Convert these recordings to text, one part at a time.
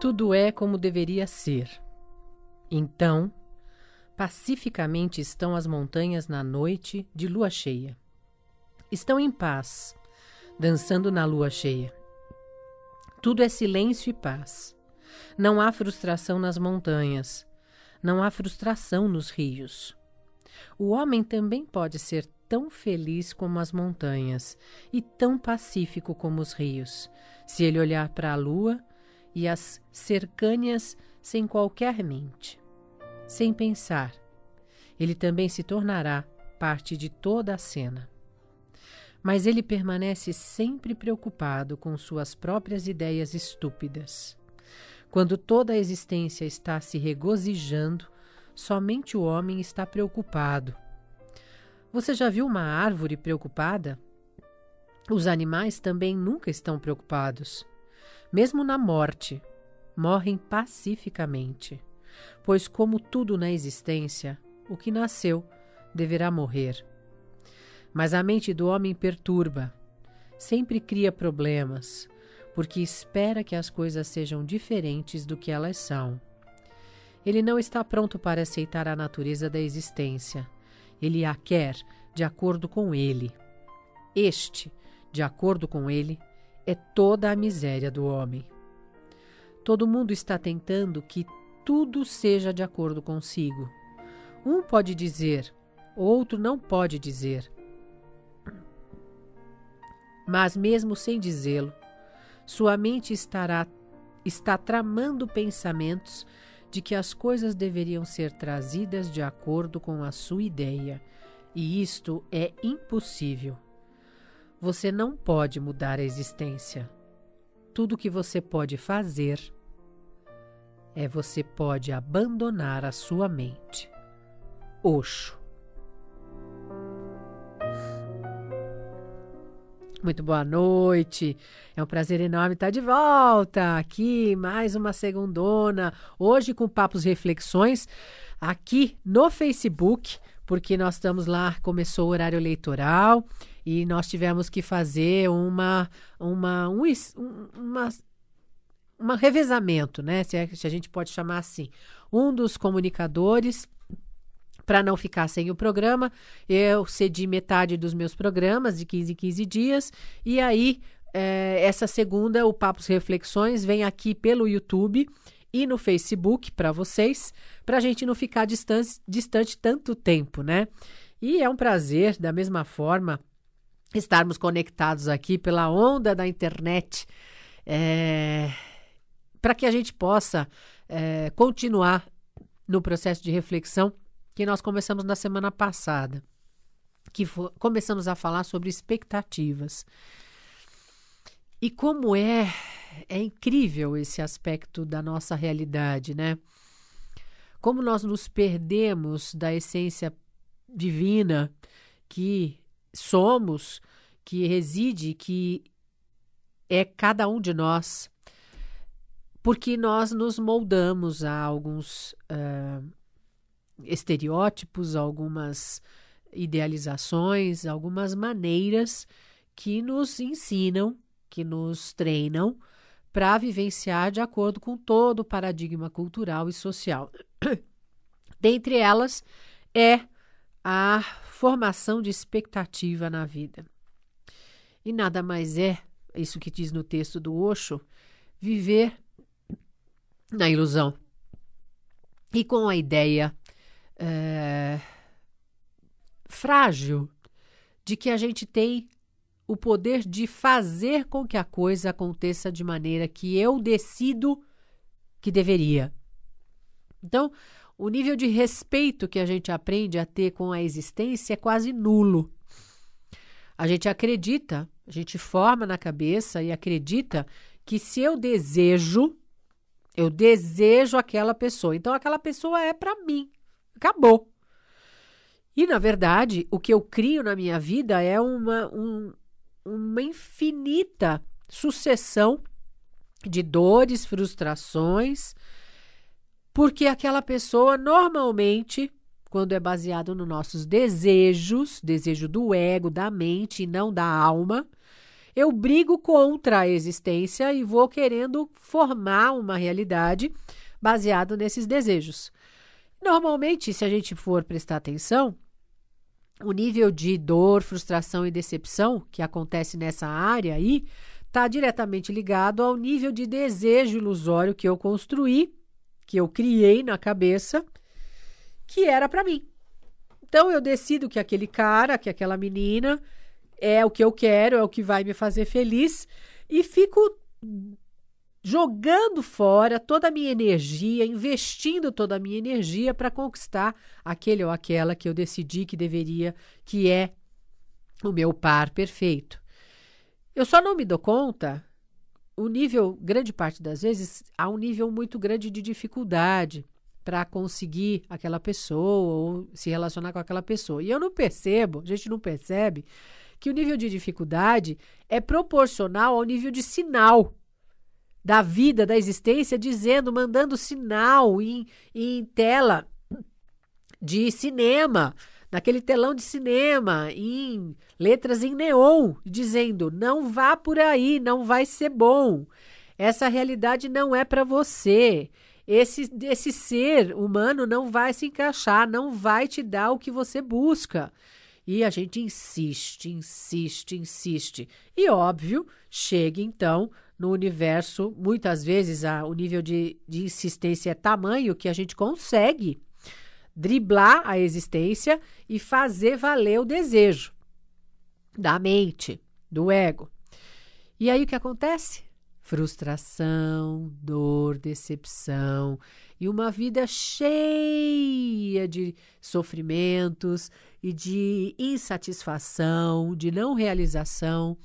Tudo é como deveria ser. Então, pacificamente estão as montanhas na noite de lua cheia. Estão em paz, dançando na lua cheia. Tudo é silêncio e paz. Não há frustração nas montanhas. Não há frustração nos rios. O homem também pode ser tão feliz como as montanhas e tão pacífico como os rios, se ele olhar para a lua e as cercâneas sem qualquer mente. Sem pensar, ele também se tornará parte de toda a cena. Mas ele permanece sempre preocupado com suas próprias ideias estúpidas. Quando toda a existência está se regozijando, somente o homem está preocupado. Você já viu uma árvore preocupada? Os animais também nunca estão preocupados. Mesmo na morte, morrem pacificamente, pois, como tudo na existência, o que nasceu deverá morrer. Mas a mente do homem perturba, sempre cria problemas, porque espera que as coisas sejam diferentes do que elas são. Ele não está pronto para aceitar a natureza da existência. Ele a quer de acordo com ele. De acordo com ele, é toda a miséria do homem. Todo mundo está tentando que tudo seja de acordo consigo. Um pode dizer, outro não pode dizer. Mas mesmo sem dizê-lo, sua mente está tramando pensamentos de que as coisas deveriam ser trazidas de acordo com a sua ideia, e isto é impossível. Você não pode mudar a existência. Tudo o que você pode fazer você pode abandonar a sua mente. Osho. Muito boa noite, é um prazer enorme estar de volta aqui, mais uma segundona, hoje com Papos Reflexões, aqui no Facebook, porque nós estamos lá, começou o horário eleitoral e nós tivemos que fazer um revezamento, né? Se a gente pode chamar assim. Um dos comunicadores, para não ficar sem o programa, eu cedi metade dos meus programas de 15 em 15 dias e aí essa segunda, o Papos Reflexões, vem aqui pelo YouTube e no Facebook para vocês, para a gente não ficar distante tanto tempo, né? E é um prazer, da mesma forma, estarmos conectados aqui pela onda da internet, para que a gente possa continuar no processo de reflexão que nós começamos na semana passada, começamos a falar sobre expectativas. E como é incrível esse aspecto da nossa realidade, né? Como nós nos perdemos da essência divina que somos, que reside, que é cada um de nós, porque nós nos moldamos a alguns estereótipos, algumas idealizações, algumas maneiras que nos ensinam, que nos treinam para vivenciar de acordo com todo o paradigma cultural e social. Dentre elas é a formação de expectativa na vida. E nada mais é, isso que diz no texto do Osho, viver na ilusão e com a ideia frágil de que a gente tem o poder de fazer com que a coisa aconteça de maneira que eu decido que deveria. Então, o nível de respeito que a gente aprende a ter com a existência é quase nulo. A gente acredita, a gente forma na cabeça e acredita que se eu desejo aquela pessoa. Então, aquela pessoa é para mim. Acabou. E, na verdade, o que eu crio na minha vida é uma infinita sucessão de dores, frustrações, porque aquela pessoa, normalmente, quando é baseado nos nossos desejos, desejo do ego, da mente e não da alma, eu brigo contra a existência e vou querendo formar uma realidade baseada nesses desejos. Normalmente, se a gente for prestar atenção, o nível de dor, frustração e decepção que acontece nessa área aí está diretamente ligado ao nível de desejo ilusório que eu construí, que eu criei na cabeça, que era para mim. Então, eu decido que aquele cara, que aquela menina é o que eu quero, é o que vai me fazer feliz e fico jogando fora toda a minha energia, investindo toda a minha energia para conquistar aquele ou aquela que eu decidi que deveria, que é o meu par perfeito. Eu só não me dou conta, grande parte das vezes, há um nível muito grande de dificuldade para conseguir aquela pessoa ou se relacionar com aquela pessoa. E eu não percebo, a gente não percebe que o nível de dificuldade é proporcional ao nível de sinal da vida, da existência, mandando sinal em tela de cinema, naquele telão de cinema, em letras em neon, dizendo: não vá por aí, não vai ser bom. Essa realidade não é para você. Esse ser humano não vai se encaixar, não vai te dar o que você busca. E a gente insiste. E, óbvio, chega então no universo, muitas vezes o nível de insistência é tamanho que a gente consegue driblar a existência e fazer valer o desejo da mente, do ego. E aí o que acontece? Frustração, dor, decepção e uma vida cheia de sofrimentos e de insatisfação, de não realização,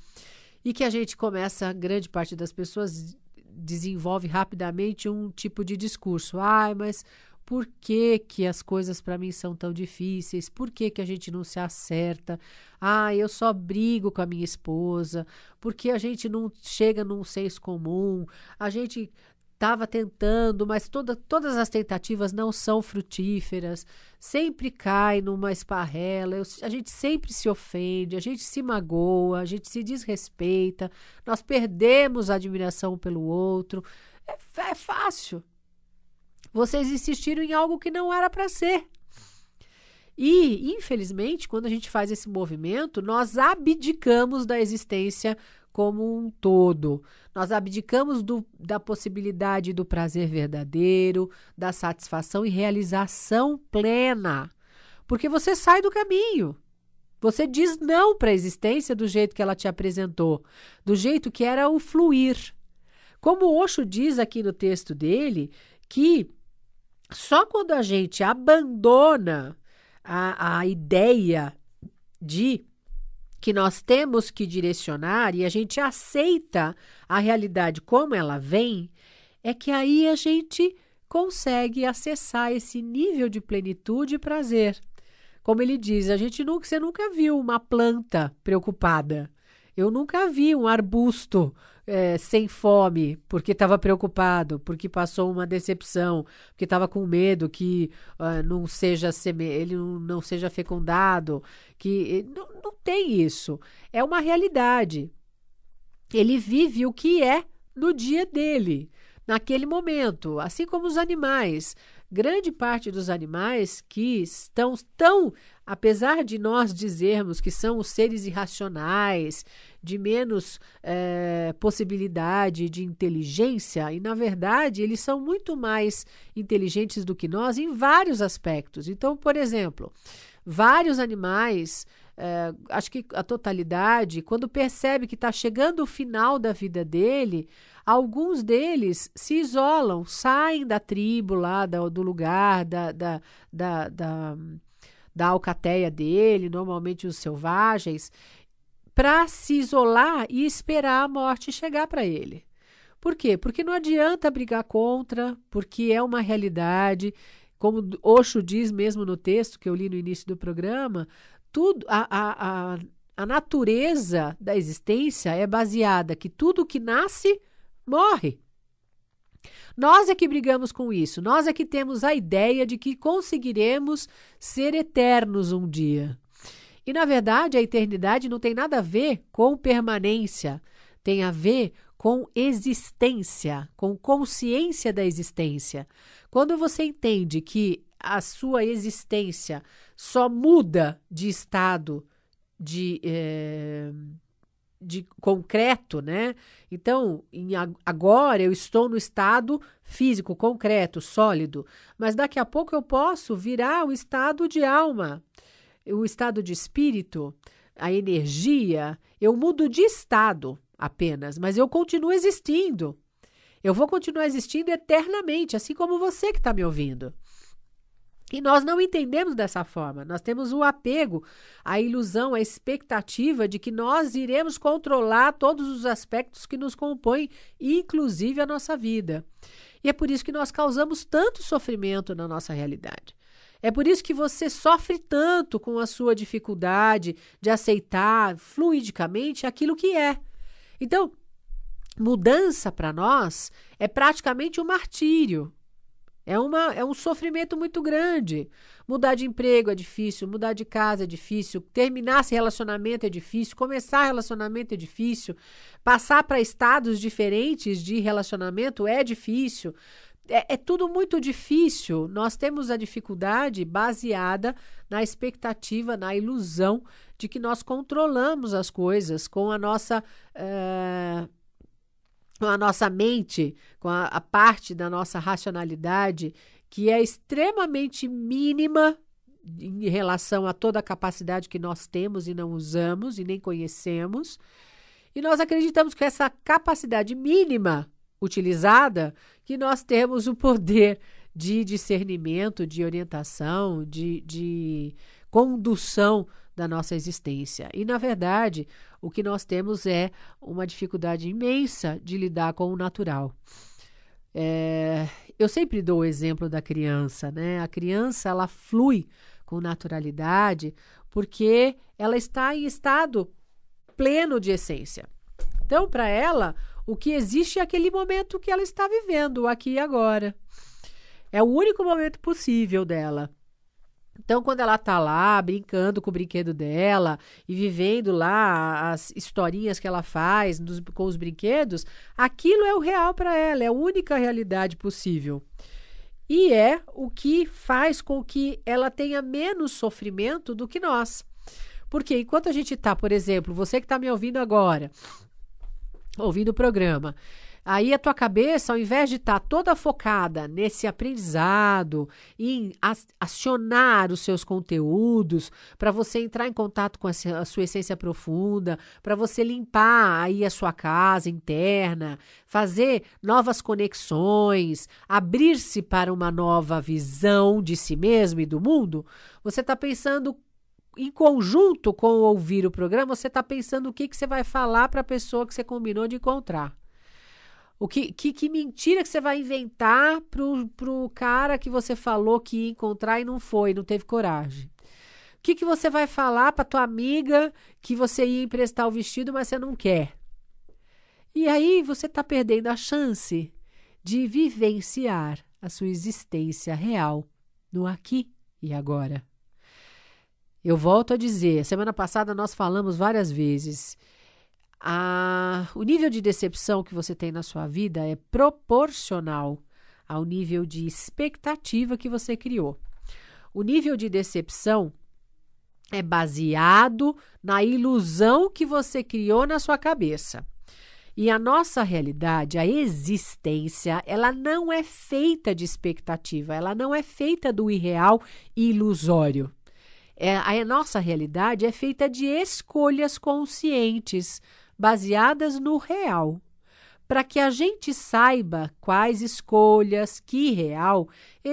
e que a gente começa, grande parte das pessoas desenvolve rapidamente um tipo de discurso. Mas por que as coisas para mim são tão difíceis? Por que a gente não se acerta? Eu só brigo com a minha esposa. Por que a gente não chega num senso comum? A gente estava tentando, mas todas as tentativas não são frutíferas. Sempre cai numa esparrela. A gente sempre se ofende, a gente se magoa, a gente se desrespeita. Nós perdemos a admiração pelo outro. É fácil. Vocês insistiram em algo que não era para ser. E, infelizmente, quando a gente faz esse movimento, nós abdicamos da existência como um todo. Nós abdicamos da possibilidade do prazer verdadeiro, da satisfação e realização plena. Porque você sai do caminho. Você diz não para a existência do jeito que ela te apresentou, do jeito que era o fluir. Como o Osho diz aqui no texto dele, que só quando a gente abandona a ideia de que nós temos que direcionar e a gente aceita a realidade como ela vem, é que aí a gente consegue acessar esse nível de plenitude e prazer. Como ele diz, você nunca viu uma planta preocupada. Eu nunca vi um arbusto sem fome, porque estava preocupado, porque passou uma decepção, porque estava com medo que ele não seja fecundado, que não tem isso. É uma realidade. Ele vive o que é no dia dele, naquele momento, assim como os animais. Grande parte dos animais que estão apesar de nós dizermos que são os seres irracionais, de menos possibilidade de inteligência, e na verdade eles são muito mais inteligentes do que nós em vários aspectos. Então, por exemplo, vários animais, acho que a totalidade, quando percebe que está chegando o final da vida dele, alguns deles se isolam, saem da tribo lá, do lugar, da alcateia dele, normalmente os selvagens, para se isolar e esperar a morte chegar para ele. Por quê? Porque não adianta brigar contra, porque é uma realidade, como Osho diz mesmo no texto que eu li no início do programa, a natureza da existência é baseada que tudo que nasce morre. Nós é que brigamos com isso, nós é que temos a ideia de que conseguiremos ser eternos um dia. E, na verdade, a eternidade não tem nada a ver com permanência, tem a ver com existência, com consciência da existência. Quando você entende que a sua existência só muda de estado de concreto, né? Então, agora eu estou no estado físico, concreto, sólido, mas daqui a pouco eu posso virar o estado de alma, o estado de espírito, a energia. Eu mudo de estado apenas, mas eu continuo existindo. Eu vou continuar existindo eternamente, assim como você que está me ouvindo. E nós não entendemos dessa forma. Nós temos o apego, a ilusão, a expectativa de que nós iremos controlar todos os aspectos que nos compõem, inclusive a nossa vida. E é por isso que nós causamos tanto sofrimento na nossa realidade. É por isso que você sofre tanto com a sua dificuldade de aceitar fluidicamente aquilo que é. Então, mudança para nós é praticamente um martírio. É um sofrimento muito grande. Mudar de emprego é difícil, mudar de casa é difícil, terminar esse relacionamento é difícil, começar relacionamento é difícil, passar para estados diferentes de relacionamento é difícil. É tudo muito difícil. Nós temos a dificuldade baseada na expectativa, na ilusão de que nós controlamos as coisas com a nossa mente, com a parte da nossa racionalidade, que é extremamente mínima em relação a toda a capacidade que nós temos e não usamos e nem conhecemos. E nós acreditamos que essa capacidade mínima utilizada, que nós temos o poder de discernimento, de orientação, de condução da nossa existência. E, na verdade, o que nós temos é uma dificuldade imensa de lidar com o natural. Eu sempre dou o exemplo da criança, né? A criança, ela flui com naturalidade porque ela está em estado pleno de essência. Então, para ela, o que existe é aquele momento que ela está vivendo, o aqui e agora. É o único momento possível dela. Então, quando ela está lá brincando com o brinquedo dela e vivendo lá as historinhas que ela faz com os brinquedos, aquilo é o real para ela, é a única realidade possível. E é o que faz com que ela tenha menos sofrimento do que nós. Porque enquanto a gente está, por exemplo, você que está me ouvindo agora, ouvindo o programa, aí a tua cabeça, ao invés de estar toda focada nesse aprendizado, em acionar os seus conteúdos, para você entrar em contato com a sua essência profunda, para você limpar aí a sua casa interna, fazer novas conexões, abrir-se para uma nova visão de si mesmo e do mundo, você está pensando em conjunto com ouvir o programa, você está pensando o que você vai falar para a pessoa que você combinou de encontrar. Que mentira que você vai inventar pro cara que você falou que ia encontrar e não foi, não teve coragem? O que você vai falar para tua amiga que você ia emprestar o vestido, mas você não quer? E aí você está perdendo a chance de vivenciar a sua existência real no aqui e agora. Eu volto a dizer, semana passada nós falamos várias vezes, o nível de decepção que você tem na sua vida é proporcional ao nível de expectativa que você criou. O nível de decepção é baseado na ilusão que você criou na sua cabeça. E a nossa realidade, a existência, ela não é feita de expectativa, ela não é feita do irreal e ilusório. A nossa realidade é feita de escolhas conscientes, baseadas no real. Para que a gente saiba quais escolhas, que real,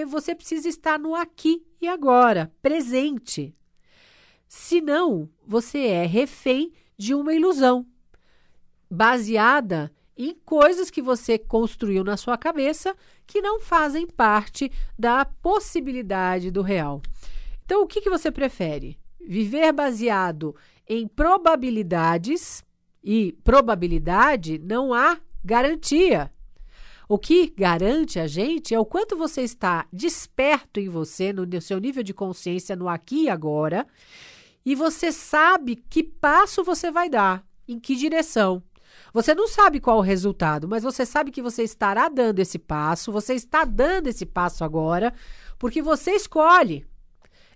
você precisa estar no aqui e agora, presente. Senão, você é refém de uma ilusão, baseada em coisas que você construiu na sua cabeça que não fazem parte da possibilidade do real. Então, o que você prefere? Viver baseado em probabilidades, e probabilidade não há garantia. O que garante a gente é o quanto você está desperto em você, no seu nível de consciência, no aqui e agora, e você sabe que passo você vai dar, em que direção. Você não sabe qual o resultado, mas você sabe que você estará dando esse passo, você está dando esse passo agora, porque você escolhe.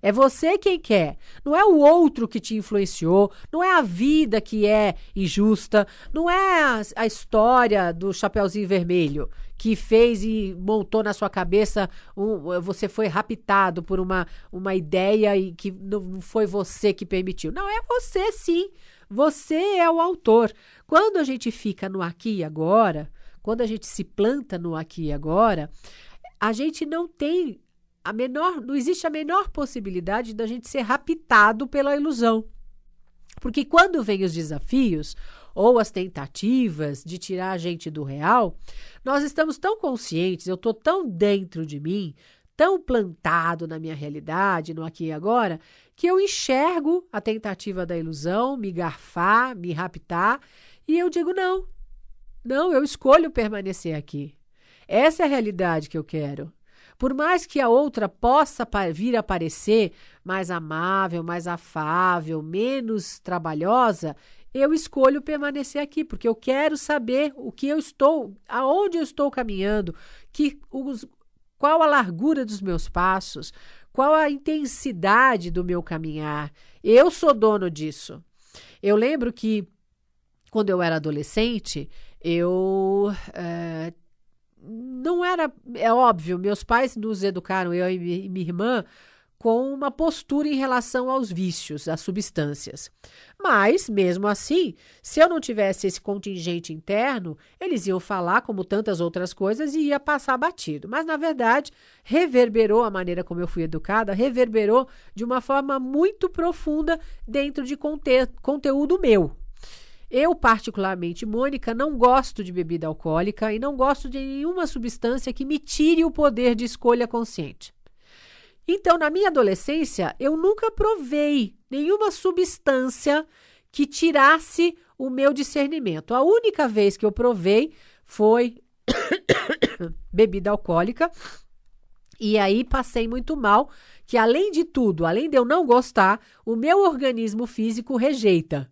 É você quem quer. Não é o outro que te influenciou, não é a vida que é injusta, não é a história do Chapeuzinho Vermelho que fez e montou na sua cabeça, você foi raptado por uma ideia e que não foi você que permitiu. Não, é você sim. Você é o autor. Quando a gente fica no aqui e agora, quando a gente se planta no aqui e agora, a gente não tem não existe a menor possibilidade da gente ser raptado pela ilusão. Porque quando vem os desafios ou as tentativas de tirar a gente do real, nós estamos tão conscientes, eu estou tão dentro de mim, tão plantado na minha realidade, no aqui e agora, que eu enxergo a tentativa da ilusão, me garfar, me raptar, e eu digo não, eu escolho permanecer aqui. Essa é a realidade que eu quero. Por mais que a outra possa vir a parecer mais amável, mais afável, menos trabalhosa, eu escolho permanecer aqui, porque eu quero saber o que eu estou, aonde eu estou caminhando, qual a largura dos meus passos, qual a intensidade do meu caminhar. Eu sou dono disso. Eu lembro que, quando eu era adolescente, não era, é óbvio, meus pais nos educaram, eu e minha irmã, com uma postura em relação aos vícios, às substâncias. Mas, mesmo assim, se eu não tivesse esse contingente interno, eles iam falar como tantas outras coisas e ia passar batido. Mas, na verdade, reverberou a maneira como eu fui educada, reverberou de uma forma muito profunda dentro de conteúdo meu. Eu, particularmente, Mônica, não gosto de bebida alcoólica e não gosto de nenhuma substância que me tire o poder de escolha consciente. Então, na minha adolescência, eu nunca provei nenhuma substância que tirasse o meu discernimento. A única vez que eu provei foi bebida alcoólica. E aí passei muito mal, que além de tudo, além de eu não gostar, o meu organismo físico rejeita.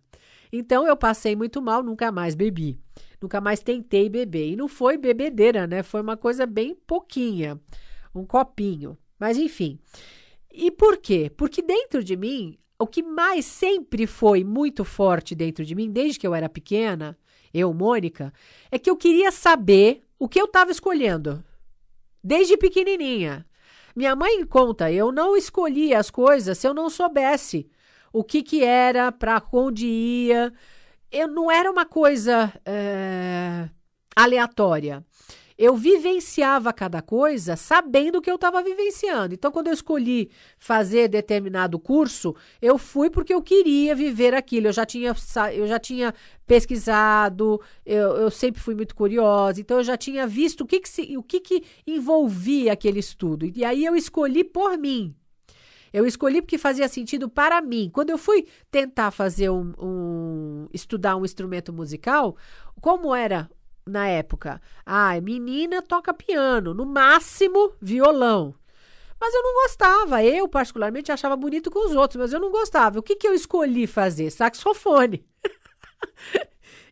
Então, eu passei muito mal, nunca mais bebi. Nunca mais tentei beber. E não foi bebedeira, né? Foi uma coisa bem pouquinha, um copinho. Mas, enfim. E por quê? Porque dentro de mim, o que mais sempre foi muito forte dentro de mim, desde que eu era pequena, eu, Mônica, é que eu queria saber o que eu estava escolhendo. Desde pequenininha. Minha mãe conta, eu não escolhia as coisas se eu não soubesse o que era, para onde ia. Eu não era uma coisa aleatória. Eu vivenciava cada coisa sabendo o que eu estava vivenciando. Então, quando eu escolhi fazer determinado curso, eu fui porque eu queria viver aquilo. Eu já tinha pesquisado, eu sempre fui muito curiosa, então eu já tinha visto o que envolvia aquele estudo. E aí eu escolhi por mim. Eu escolhi porque fazia sentido para mim. Quando eu fui tentar fazer estudar um instrumento musical, como era na época? Menina toca piano, no máximo violão. Mas eu não gostava. Eu, particularmente, achava bonito com os outros, mas eu não gostava. O que eu escolhi fazer? Saxofone.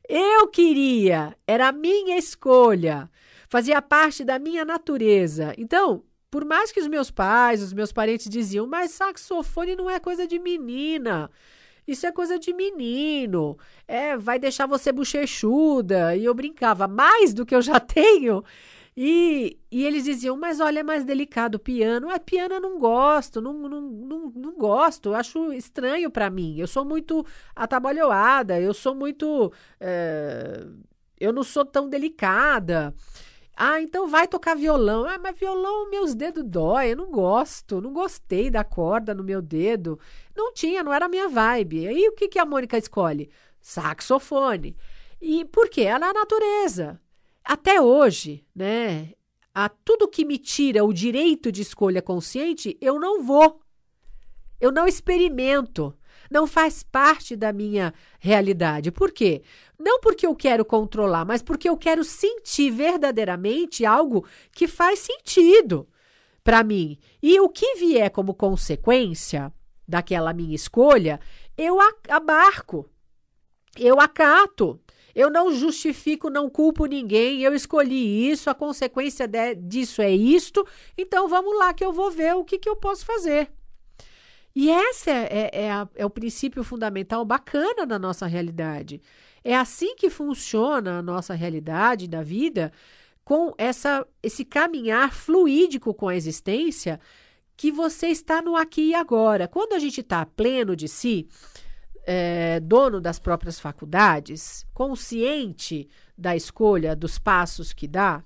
Eu queria, era a minha escolha. Fazia parte da minha natureza. Então, por mais que os meus pais, os meus parentes diziam, mas saxofone não é coisa de menina, isso é coisa de menino, vai deixar você bochechuda. E eu brincava mais do que eu já tenho. E eles diziam, mas olha, é mais delicado o piano. Piano eu não gosto, não gosto, eu acho estranho para mim. Eu sou muito atabalhoada, eu sou muito... eu não sou tão delicada. Então vai tocar violão. Mas violão, meus dedos dói, eu não gosto, não gostei da corda no meu dedo. Não era a minha vibe. Aí o que a Mônica escolhe? Saxofone. E por quê? Ela é a natureza. Até hoje, né? A tudo que me tira o direito de escolha consciente, eu não vou. Eu não experimento. Não faz parte da minha realidade. Por quê? Não porque eu quero controlar, mas porque eu quero sentir verdadeiramente algo que faz sentido para mim. E o que vier como consequência daquela minha escolha, eu abarco, eu acato. Eu não justifico, não culpo ninguém, eu escolhi isso, a consequência disso é isto, então vamos lá que eu vou ver o que eu posso fazer. E esse é o princípio fundamental bacana da nossa realidade. É assim que funciona a nossa realidade da vida, com esse caminhar fluídico com a existência, que você está no aqui e agora. Quando a gente está pleno de si, dono das próprias faculdades, consciente da escolha, dos passos que dá,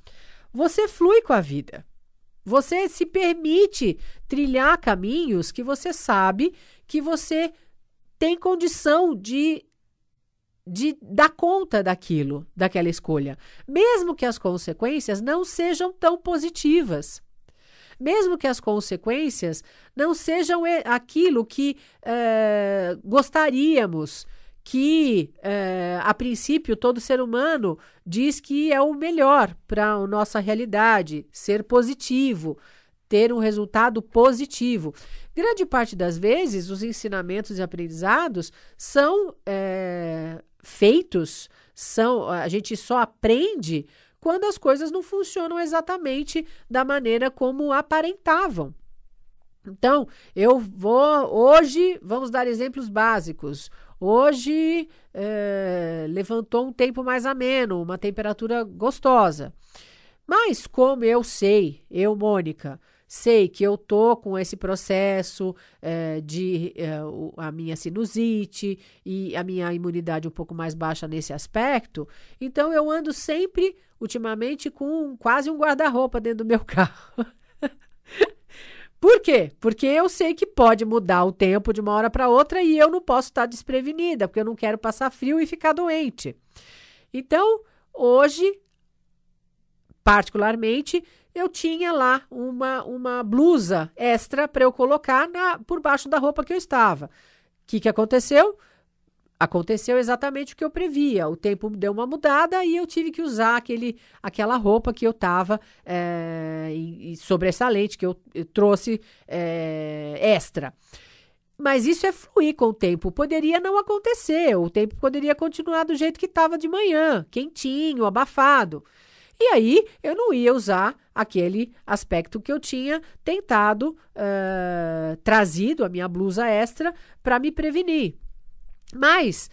você flui com a vida. Você se permite trilhar caminhos que você sabe que você tem condição de dar conta daquela escolha, mesmo que as consequências não sejam tão positivas. Mesmo que as consequências não sejam aquilo que gostaríamos, que a princípio todo ser humano diz que é o melhor para a nossa realidade, ser positivo, ter um resultado positivo. Grande parte das vezes, os ensinamentos e aprendizados são feitos, a gente só aprende quando as coisas não funcionam exatamente da maneira como aparentavam. Então, hoje, vamos dar exemplos básicos. Hoje, levantou um tempo mais ameno, uma temperatura gostosa. Mas como eu sei, Mônica, sei que eu tô com esse processo a minha sinusite e a minha imunidade um pouco mais baixa nesse aspecto, então eu ando sempre, ultimamente, com quase um guarda-roupa dentro do meu carro. Por quê? Porque eu sei que pode mudar o tempo de uma hora para outra e eu não posso estar desprevenida, porque eu não quero passar frio e ficar doente. Então, hoje, particularmente, eu tinha lá uma blusa extra para eu colocar por baixo da roupa que eu estava. O que aconteceu? Aconteceu exatamente o que eu previa. O tempo deu uma mudada e eu tive que usar aquela roupa que eu estava sobressalente, que eu trouxe extra. Mas isso é fluir com o tempo. Poderia não acontecer. O tempo poderia continuar do jeito que estava de manhã, quentinho, abafado. E aí, eu não ia usar aquele aspecto que eu tinha tentado, trazido a minha blusa extra para me prevenir. Mas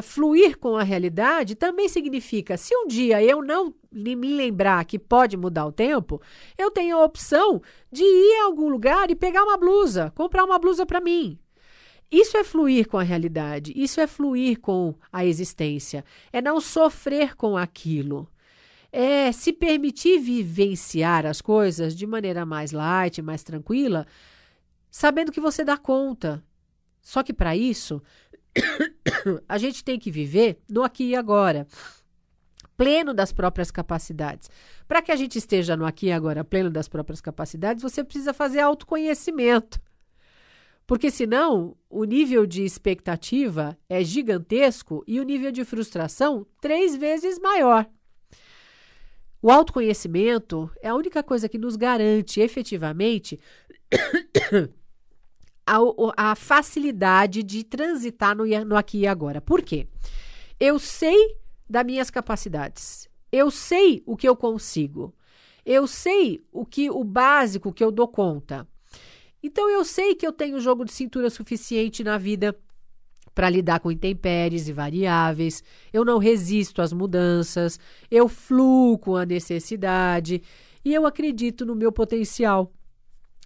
fluir com a realidade também significa, se um dia eu não me lembrar que pode mudar o tempo, eu tenho a opção de ir a algum lugar e pegar uma blusa, comprar uma blusa para mim. Isso é fluir com a realidade, isso é fluir com a existência, é não sofrer com aquilo. É se permitir vivenciar as coisas de maneira mais light, mais tranquila, sabendo que você dá conta. Só que para isso, a gente tem que viver no aqui e agora, pleno das próprias capacidades. Para que a gente esteja no aqui e agora, pleno das próprias capacidades, você precisa fazer autoconhecimento. Porque senão, o nível de expectativa é gigantesco e o nível de frustração 3 vezes maior. O autoconhecimento é a única coisa que nos garante efetivamente a facilidade de transitar no aqui e agora. Por quê? Eu sei das minhas capacidades. Eu sei o que eu consigo. Eu sei o básico que eu dou conta. Então, eu sei que eu tenho jogo de cintura suficiente na vida para lidar com intempéries e variáveis, eu não resisto às mudanças, eu fluo com a necessidade e eu acredito no meu potencial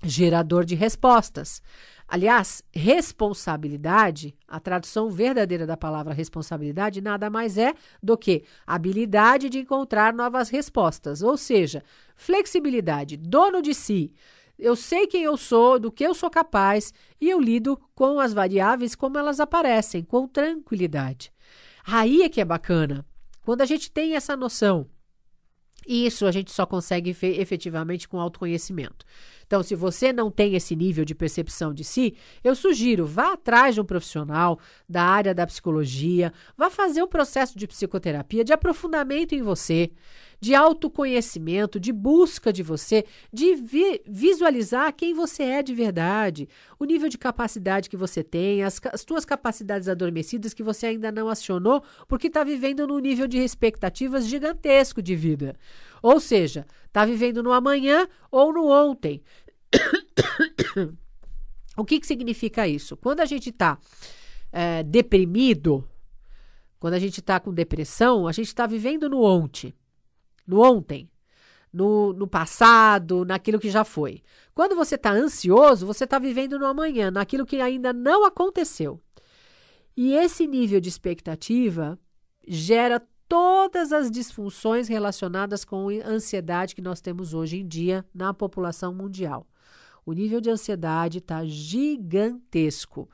gerador de respostas. Aliás, responsabilidade, a tradução verdadeira da palavra responsabilidade, nada mais é do que a habilidade de encontrar novas respostas, ou seja, flexibilidade, dono de si. Eu sei quem eu sou, do que eu sou capaz e eu lido com as variáveis como elas aparecem, com tranquilidade. Aí é que é bacana. Quando a gente tem essa noção, isso a gente só consegue efetivamente com autoconhecimento. Então, se você não tem esse nível de percepção de si, eu sugiro, vá atrás de um profissional da área da psicologia, vá fazer um processo de psicoterapia, de aprofundamento em você, de autoconhecimento, de busca de você, de visualizar quem você é de verdade, o nível de capacidade que você tem, as suas capacidades adormecidas que você ainda não acionou, porque está vivendo num nível de expectativas gigantesco de vida. Ou seja, está vivendo no amanhã ou no ontem. O que significa isso? Quando a gente está deprimido, quando a gente está com depressão, a gente está vivendo no ontem, no passado, naquilo que já foi. Quando você está ansioso, você está vivendo no amanhã, naquilo que ainda não aconteceu. E esse nível de expectativa gera todas as disfunções relacionadas com a ansiedade que nós temos hoje em dia na população mundial. O nível de ansiedade está gigantesco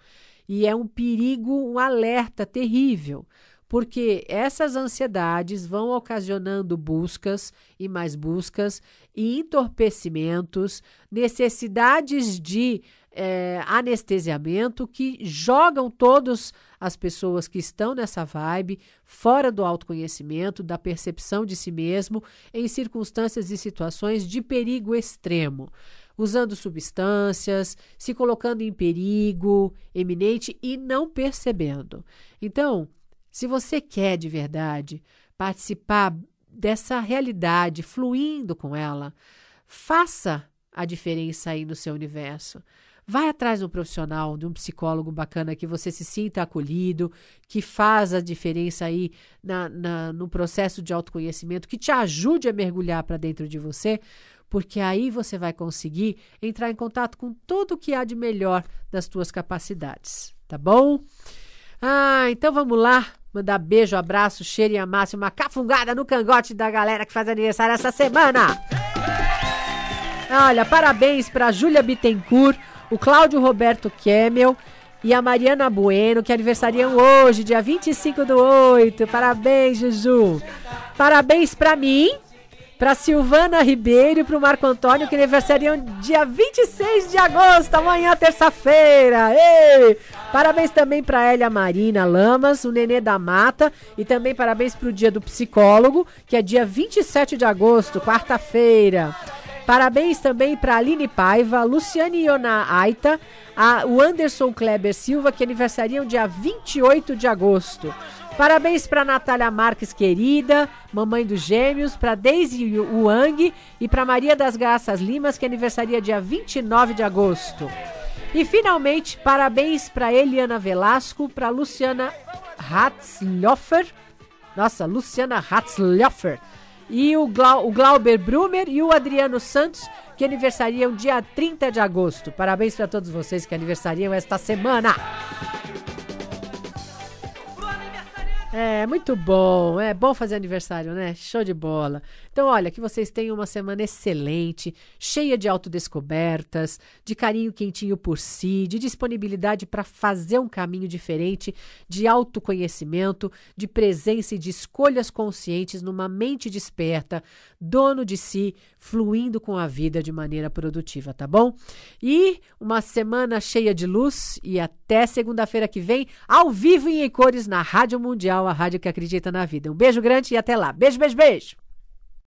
e é um perigo, um alerta terrível, porque essas ansiedades vão ocasionando buscas e mais buscas e entorpecimentos, necessidades de anestesiamento que jogam todas as pessoas que estão nessa vibe fora do autoconhecimento, da percepção de si mesmo, em circunstâncias e situações de perigo extremo, usando substâncias, se colocando em perigo iminente e não percebendo. Então, se você quer de verdade participar dessa realidade, fluindo com ela, faça a diferença aí no seu universo. Vai atrás de um profissional, de um psicólogo bacana que você se sinta acolhido, que faz a diferença aí no processo de autoconhecimento, que te ajude a mergulhar para dentro de você, porque aí você vai conseguir entrar em contato com tudo que há de melhor das tuas capacidades, tá bom? Então vamos lá, mandar beijo, abraço, cheiro e amasso, uma cafungada no cangote da galera que faz aniversário essa semana. Olha, parabéns para a Júlia Bittencourt, o Cláudio Roberto Kemmel e a Mariana Bueno, que aniversariam hoje, dia 25/8. Parabéns, Juju. Parabéns para mim, para Silvana Ribeiro e para o Marco Antônio, que aniversariam dia 26 de agosto, amanhã, terça-feira. Ei! Parabéns também para Elia Marina Lamas, o Nenê da Mata, e também parabéns para o dia do psicólogo, que é dia 27 de agosto, quarta-feira. Parabéns também para a Aline Paiva, Luciane Iona Aita, o Anderson Kleber Silva, que aniversariam dia 28 de agosto. Parabéns para Natália Marques, querida, mamãe dos gêmeos, para Daisy Wang e para Maria das Graças Limas, que aniversaria dia 29 de agosto. E, finalmente, parabéns para Eliana Velasco, para Luciana Hatzloffer, e o Glauber Brumer e o Adriano Santos, que aniversariam dia 30 de agosto. Parabéns para todos vocês que aniversariam esta semana. Muito bom, é bom fazer aniversário, né? Show de bola. Então, olha, que vocês tenham uma semana excelente, cheia de autodescobertas, de carinho quentinho por si, de disponibilidade para fazer um caminho diferente, de autoconhecimento, de presença e de escolhas conscientes numa mente desperta, dono de si, fluindo com a vida de maneira produtiva, tá bom? E uma semana cheia de luz e até segunda-feira que vem, ao vivo e em cores na Rádio Mundial, a rádio que acredita na vida. Um beijo grande e até lá. Beijo, beijo, beijo!